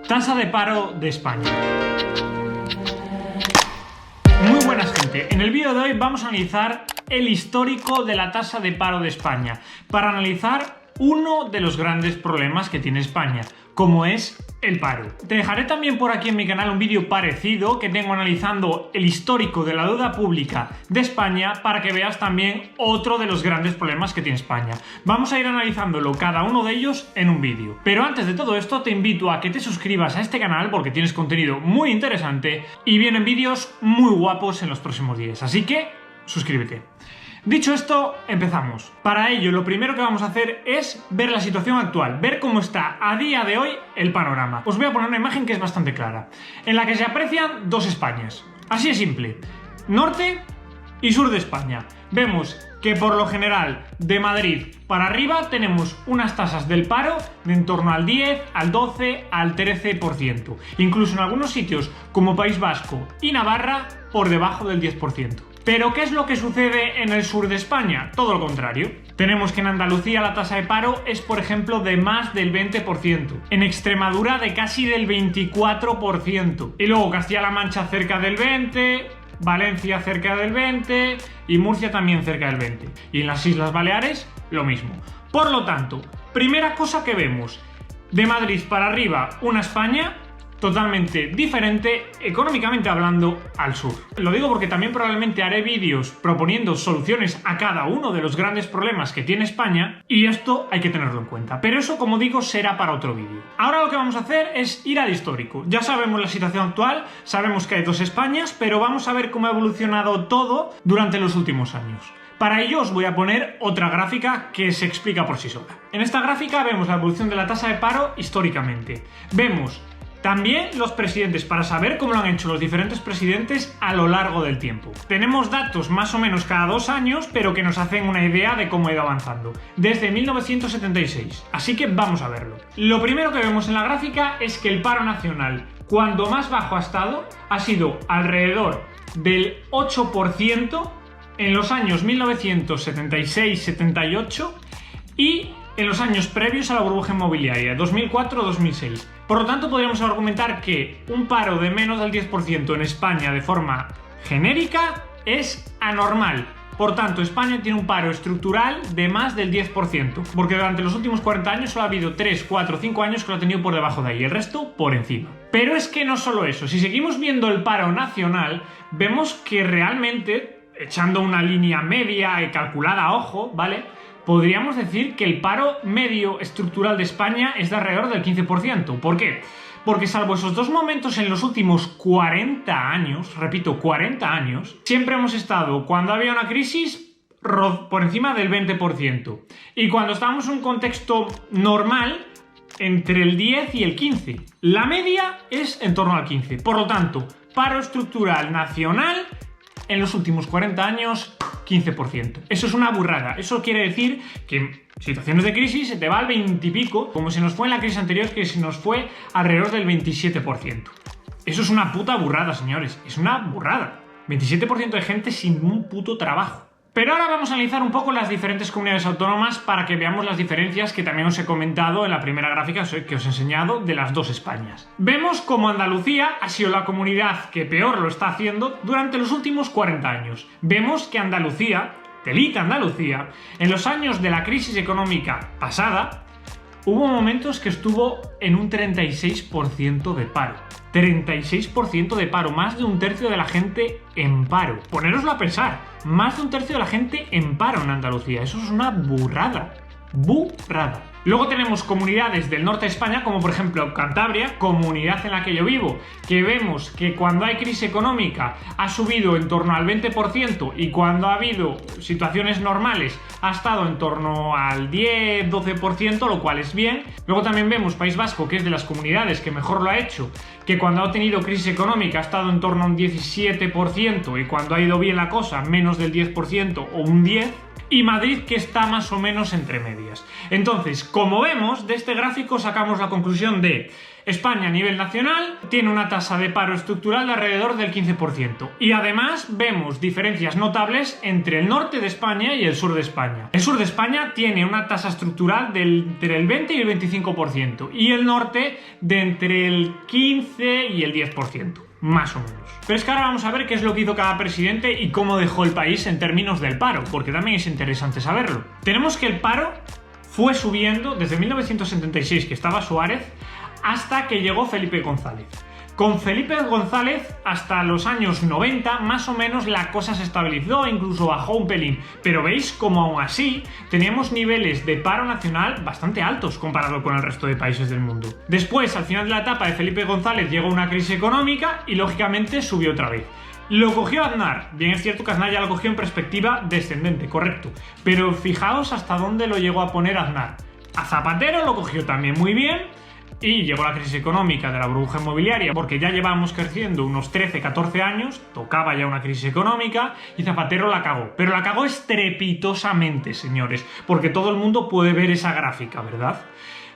Tasa de paro de España. Muy buenas, gente. En el vídeo de hoy vamos a analizar el histórico de la tasa de paro de España para analizar uno de los grandes problemas que tiene España, como es el paro. Te dejaré también por aquí en mi canal un vídeo parecido que tengo analizando el histórico de la deuda pública de España para que veas también otro de los grandes problemas que tiene España. Vamos a ir analizándolo cada uno de ellos en un vídeo. Pero antes de todo esto te invito a que te suscribas a este canal porque tienes contenido muy interesante y vienen vídeos muy guapos en los próximos días. Así que suscríbete. Dicho esto, empezamos. Para ello, lo primero que vamos a hacer es ver la situación actual, ver cómo está a día de hoy el panorama. Os voy a poner una imagen que es bastante clara, en la que se aprecian dos Españas. Así de simple, norte y sur de España. Vemos que por lo general de Madrid para arriba tenemos unas tasas del paro de en torno al 10, al 12, al 13%. Incluso en algunos sitios como País Vasco y Navarra por debajo del 10%. ¿Pero qué es lo que sucede en el sur de España? Todo lo contrario. Tenemos que en Andalucía la tasa de paro es, por ejemplo, de más del 20%. En Extremadura de casi del 24%. Y luego Castilla-La Mancha cerca del 20%, Valencia cerca del 20% y Murcia también cerca del 20%. Y en las Islas Baleares lo mismo. Por lo tanto, primera cosa que vemos, de Madrid para arriba una España totalmente diferente, económicamente hablando, al sur. Lo digo porque también probablemente haré vídeos proponiendo soluciones a cada uno de los grandes problemas que tiene España y esto hay que tenerlo en cuenta. Pero eso, como digo, será para otro vídeo. Ahora lo que vamos a hacer es ir al histórico. Ya sabemos la situación actual, sabemos que hay dos Españas, pero vamos a ver cómo ha evolucionado todo durante los últimos años. Para ello os voy a poner otra gráfica que se explica por sí sola. En esta gráfica vemos la evolución de la tasa de paro históricamente. Vemos también los presidentes, para saber cómo lo han hecho los diferentes presidentes a lo largo del tiempo. Tenemos datos más o menos cada 2 años, pero que nos hacen una idea de cómo ha ido avanzando. Desde 1976. Así que vamos a verlo. Lo primero que vemos en la gráfica es que el paro nacional, cuando más bajo ha estado, ha sido alrededor del 8% en los años 1976-78 y en los años previos a la burbuja inmobiliaria, 2004-2006. Por lo tanto, podríamos argumentar que un paro de menos del 10% en España de forma genérica es anormal. Por tanto, España tiene un paro estructural de más del 10%, porque durante los últimos 40 años solo ha habido 3, 4, 5 años que lo ha tenido por debajo de ahí, el resto por encima. Pero es que no solo eso, si seguimos viendo el paro nacional, vemos que realmente, echando una línea media y calculada a ojo, ¿vale?, podríamos decir que el paro medio estructural de España es de alrededor del 15%. ¿Por qué? Porque salvo esos dos momentos en los últimos 40 años, repito, 40 años, siempre hemos estado, cuando había una crisis, por encima del 20%. Y cuando estábamos en un contexto normal, entre el 10 y el 15. La media es en torno al 15. Por lo tanto, paro estructural nacional en los últimos 40 años, 15%. Eso es una burrada. Eso quiere decir que en situaciones de crisis se te va al 20 y pico, como se nos fue en la crisis anterior, que se nos fue alrededor del 27%. Eso es una puta burrada, señores. Es una burrada. 27% de gente sin un puto trabajo. Pero ahora vamos a analizar un poco las diferentes comunidades autónomas para que veamos las diferencias que también os he comentado en la primera gráfica que os he enseñado de las dos Españas. Vemos como Andalucía ha sido la comunidad que peor lo está haciendo durante los últimos 40 años. Vemos que Andalucía, telita Andalucía, en los años de la crisis económica pasada, hubo momentos que estuvo en un 36% de paro. 36% de paro, más de un tercio de la gente en paro. Ponéroslo a pensar, más de un tercio de la gente en paro en Andalucía. Eso es una burrada. Burrada. Luego tenemos comunidades del norte de España, como por ejemplo Cantabria, comunidad en la que yo vivo, que vemos que cuando hay crisis económica ha subido en torno al 20% y cuando ha habido situaciones normales ha estado en torno al 10-12%, lo cual es bien. Luego también vemos País Vasco, que es de las comunidades que mejor lo ha hecho, que cuando ha tenido crisis económica ha estado en torno a un 17% y cuando ha ido bien la cosa, menos del 10% o un 10%. Y Madrid, que está más o menos entre medias. Entonces, como vemos, de este gráfico sacamos la conclusión de España a nivel nacional tiene una tasa de paro estructural de alrededor del 15%. Y además vemos diferencias notables entre el norte de España y el sur de España. El sur de España tiene una tasa estructural entre el 20 y el 25%. Y el norte de entre el 15 y el 10%. Más o menos. Pero es que ahora vamos a ver qué es lo que hizo cada presidente y cómo dejó el país en términos del paro, porque también es interesante saberlo. Tenemos que el paro fue subiendo desde 1976, que estaba Suárez, hasta que llegó Felipe González. Con Felipe González, hasta los años 90, más o menos la cosa se estabilizó, incluso bajó un pelín. Pero veis como aún así teníamos niveles de paro nacional bastante altos comparado con el resto de países del mundo. Después, al final de la etapa de Felipe González, llegó una crisis económica y lógicamente subió otra vez. Lo cogió Aznar. Bien, es cierto que Aznar ya lo cogió en perspectiva descendente, correcto. Pero fijaos hasta dónde lo llegó a poner Aznar. A Zapatero lo cogió también muy bien. Y llegó la crisis económica de la burbuja inmobiliaria, porque ya llevábamos creciendo unos 13-14 años, tocaba ya una crisis económica, y Zapatero la cagó. Pero la cagó estrepitosamente, señores, porque todo el mundo puede ver esa gráfica, ¿verdad?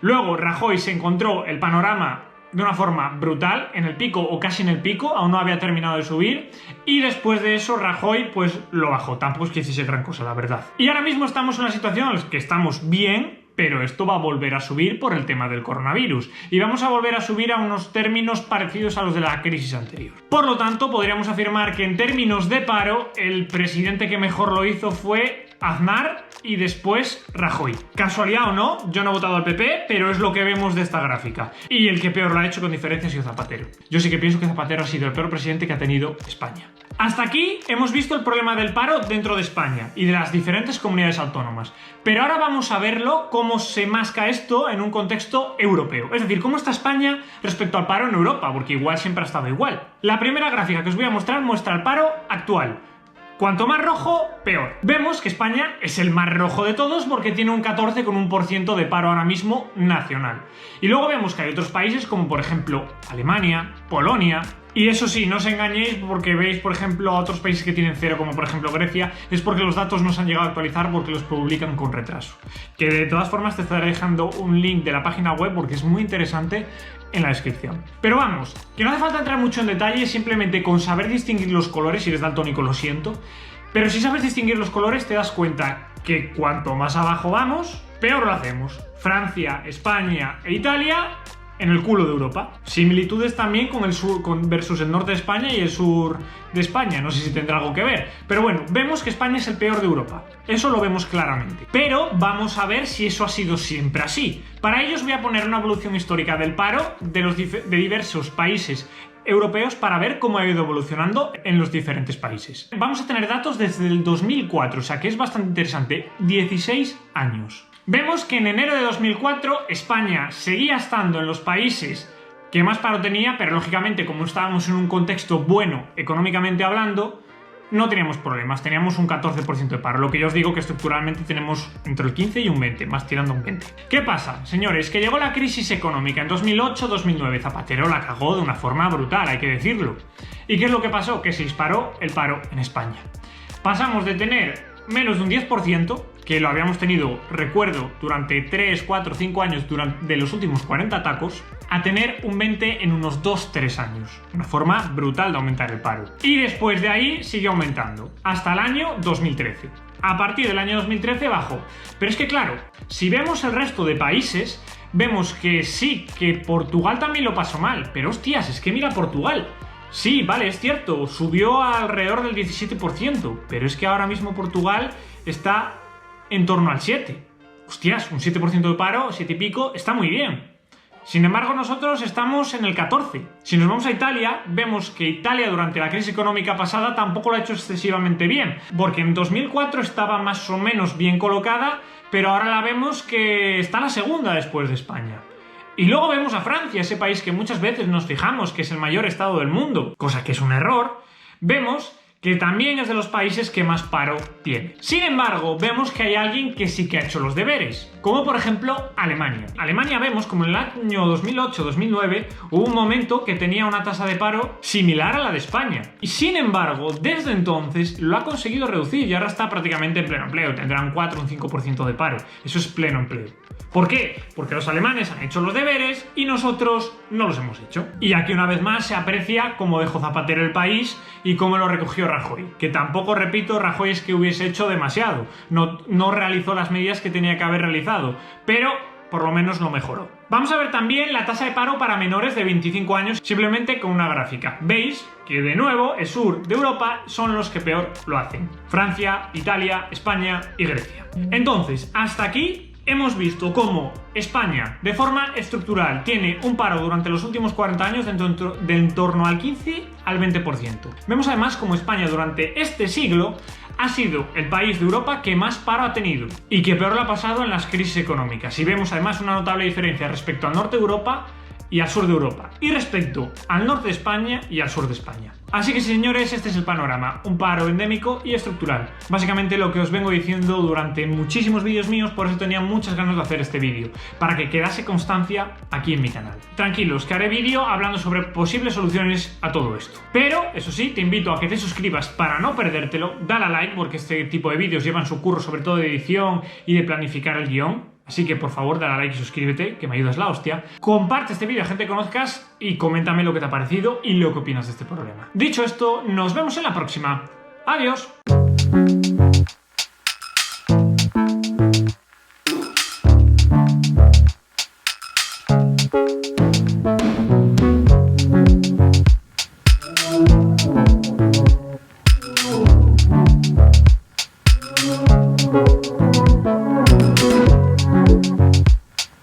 Luego Rajoy se encontró el panorama de una forma brutal, en el pico o casi en el pico, aún no había terminado de subir, y después de eso Rajoy pues lo bajó, tampoco es que hiciese gran cosa, la verdad. Y ahora mismo estamos en una situación en la que estamos bien, pero esto va a volver a subir por el tema del coronavirus y vamos a volver a subir a unos términos parecidos a los de la crisis anterior. Por lo tanto, podríamos afirmar que en términos de paro, el presidente que mejor lo hizo fue Aznar y después Rajoy. Casualidad o no, yo no he votado al PP, pero es lo que vemos de esta gráfica. Y el que peor lo ha hecho con diferencia ha sido Zapatero. Yo sí que pienso que Zapatero ha sido el peor presidente que ha tenido España. Hasta aquí hemos visto el problema del paro dentro de España y de las diferentes comunidades autónomas. Pero ahora vamos a verlo cómo se masca esto en un contexto europeo. Es decir, cómo está España respecto al paro en Europa, porque igual siempre ha estado igual. La primera gráfica que os voy a mostrar muestra el paro actual. Cuanto más rojo, peor. Vemos que España es el más rojo de todos porque tiene un 14,1% de paro ahora mismo nacional. Y luego vemos que hay otros países como por ejemplo Alemania, Polonia. Y eso sí, no os engañéis porque veis por ejemplo a otros países que tienen cero como por ejemplo Grecia, es porque los datos no se han llegado a actualizar porque los publican con retraso. Que de todas formas te estaré dejando un link de la página web porque es muy interesante en la descripción. Pero vamos, que no hace falta entrar mucho en detalle, simplemente con saber distinguir los colores, si eres daltónico lo siento, pero si sabes distinguir los colores te das cuenta que cuanto más abajo vamos, peor lo hacemos. Francia, España e Italia en el culo de Europa. Similitudes también con el sur versus el norte de España y el sur de España. No sé si tendrá algo que ver. Pero bueno, vemos que España es el peor de Europa. Eso lo vemos claramente. Pero vamos a ver si eso ha sido siempre así. Para ello os voy a poner una evolución histórica del paro de diversos países europeos para ver cómo ha ido evolucionando en los diferentes países. Vamos a tener datos desde el 2004, o sea que es bastante interesante. 16 años. Vemos que en enero de 2004 España seguía estando en los países que más paro tenía, pero lógicamente como estábamos en un contexto bueno económicamente hablando, no teníamos problemas, teníamos un 14% de paro, lo que yo os digo que estructuralmente tenemos entre el 15 y un 20, más tirando un 20. ¿Qué pasa, señores? Que llegó la crisis económica en 2008-2009, Zapatero la cagó de una forma brutal, hay que decirlo. ¿Y qué es lo que pasó? Que se disparó el paro en España. Pasamos de tener menos de un 10%, que lo habíamos tenido, recuerdo, durante 3, 4, 5 años de los últimos 40 tacos, a tener un 20 en unos 2-3 años. Una forma brutal de aumentar el paro. Y después de ahí sigue aumentando, hasta el año 2013. A partir del año 2013 bajó. Pero es que claro, si vemos el resto de países, vemos que sí, que Portugal también lo pasó mal. Pero hostias, es que mira Portugal. Sí, vale, es cierto, subió alrededor del 17%, pero es que ahora mismo Portugal está en torno al 7%. Hostias, un 7% de paro, 7 y pico, está muy bien. Sin embargo, nosotros estamos en el 14%. Si nos vamos a Italia, vemos que Italia durante la crisis económica pasada tampoco lo ha hecho excesivamente bien, porque en 2004 estaba más o menos bien colocada, pero ahora la vemos que está la segunda después de España. Y luego vemos a Francia, ese país que muchas veces nos fijamos que es el mayor estado del mundo, cosa que es un error. Vemos que también es de los países que más paro tiene. Sin embargo, vemos que hay alguien que sí que ha hecho los deberes, como por ejemplo Alemania. Alemania vemos como en el año 2008-2009 hubo un momento que tenía una tasa de paro similar a la de España. Y sin embargo, desde entonces lo ha conseguido reducir y ahora está prácticamente en pleno empleo. Tendrán 4 o un 5% de paro. Eso es pleno empleo. ¿Por qué? Porque los alemanes han hecho los deberes y nosotros no los hemos hecho. Y aquí una vez más se aprecia cómo dejó Zapatero el país y cómo lo recogió Rajoy. Que tampoco, repito, Rajoy es que hubiese hecho demasiado. No realizó las medidas que tenía que haber realizado, pero por lo menos lo mejoró. Vamos a ver también la tasa de paro para menores de 25 años simplemente con una gráfica. Veis que de nuevo el sur de Europa son los que peor lo hacen. Francia, Italia, España y Grecia. Entonces, hasta aquí hemos visto cómo España, de forma estructural, tiene un paro durante los últimos 40 años de en torno al 15 al 20%. Vemos además cómo España durante este siglo ha sido el país de Europa que más paro ha tenido y que peor lo ha pasado en las crisis económicas. Y vemos además una notable diferencia respecto al norte de Europa y al sur de Europa, y respecto al norte de España y al sur de España. Así que, señores, este es el panorama, un paro endémico y estructural. Básicamente lo que os vengo diciendo durante muchísimos vídeos míos, por eso tenía muchas ganas de hacer este vídeo, para que quedase constancia aquí en mi canal. Tranquilos, que haré vídeo hablando sobre posibles soluciones a todo esto. Pero, eso sí, te invito a que te suscribas para no perdértelo, dale a like porque este tipo de vídeos llevan su curro sobre todo de edición y de planificar el guión. Así que por favor dale a like y suscríbete, que me ayudas la hostia. Comparte este vídeo a gente que conozcas y coméntame lo que te ha parecido y lo que opinas de este problema. Dicho esto, nos vemos en la próxima. ¡Adiós!